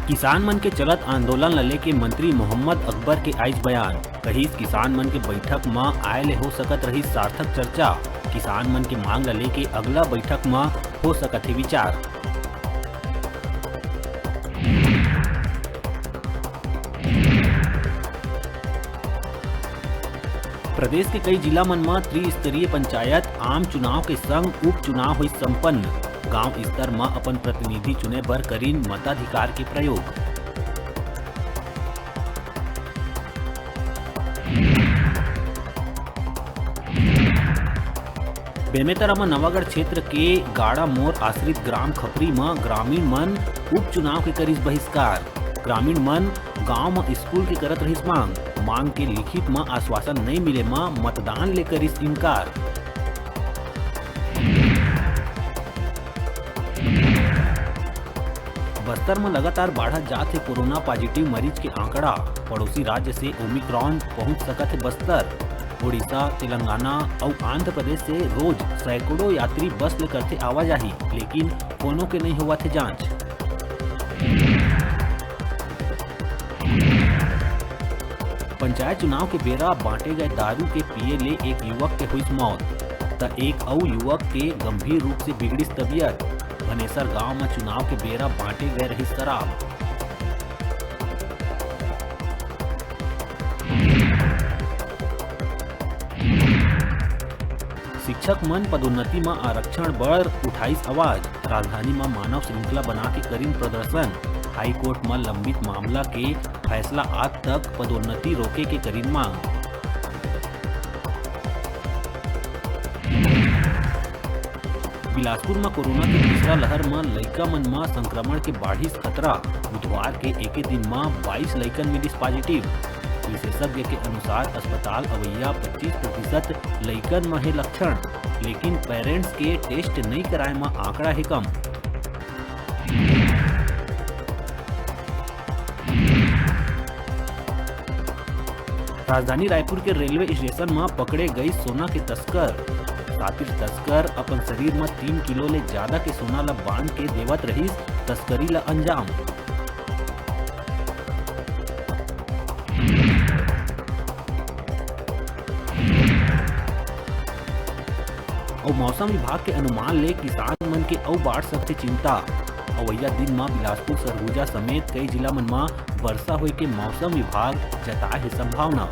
किसान मन के चलत आंदोलन ल लेके मंत्री मोहम्मद अकबर के आइज बयान। कहिस किसान मन के बैठक म आए ले हो सकत रही सार्थक चर्चा। किसान मन के मांग ल लेके अगला बैठक म हो सकत है विचार। प्रदेश के कई जिला मन में त्रिस्तरीय पंचायत आम चुनाव के संग उप चुनाव हुई संपन्न। गांव स्तर में अपन प्रतिनिधि चुने बर करीन मताधिकार के प्रयोग। बेमेतरा में नवागढ़ क्षेत्र के गाड़ा मोर आश्रित ग्राम खपरी में ग्रामीण मन उप चुनाव के करिस बहिष्कार। ग्रामीण मन गांव में स्कूल के करत रहिस मांग के लिखित में आश्वासन नहीं मिले में मतदान ले करिस इनकार। बस्तर में लगातार बढ़त जात है कोरोना पॉजिटिव मरीज के आंकड़ा। पड़ोसी राज्य से ओमिक्रॉन पहुंच सकत है बस्तर। उड़ीसा, तेलंगाना और आंध्र प्रदेश से रोज सैकड़ों यात्री बस ले करते आवाजाही, लेकिन कोनो के नहीं हुआ थे जांच। पंचायत चुनाव के बेरा बांटे गए दारू के पिए ले एक युवक के हुई मौत, त एक और युवक के गंभीर रूप से बिगड़ी तबीयत। भनेसर गांव में चुनाव के बेरा बांटे गए रही शराब। शिक्षक मन पदोन्नति में आरक्षण बढ़ उठाईस आवाज। राजधानी में मानव श्रृंखला बना के करीन प्रदर्शन। हाई कोर्ट में लंबित मामला के फैसला आज तक पदोन्नति रोके के करीन मांग। बिलासपुर में कोरोना के तीसरा लहर में लइका मन में संक्रमण के बाढ़िस खतरा। बुधवार के एक दिन में 22 लइकन मिलिस पॉजिटिव। विशेषज्ञ के अनुसार अस्पताल अवैया 25% लइकन में है लक्षण, लेकिन पेरेंट्स के टेस्ट नहीं कराए में आंकड़ा है कम। राजधानी रायपुर के रेलवे स्टेशन में पकड़े गई सोना के तस्कर। शातिर तस्कर अपन शरीर में 3 किलो ले ज्यादा के सोना ला बांध के देवत रहीस, तस्करी ला अंजाम। और मौसम विभाग के अनुमान ले किसान मन के और बाढ़ सकते चिंता। अवैया दिन में बिलासपुर, सरगुजा समेत कई जिला मन में वर्षा होए के मौसम विभाग जताए है संभावना।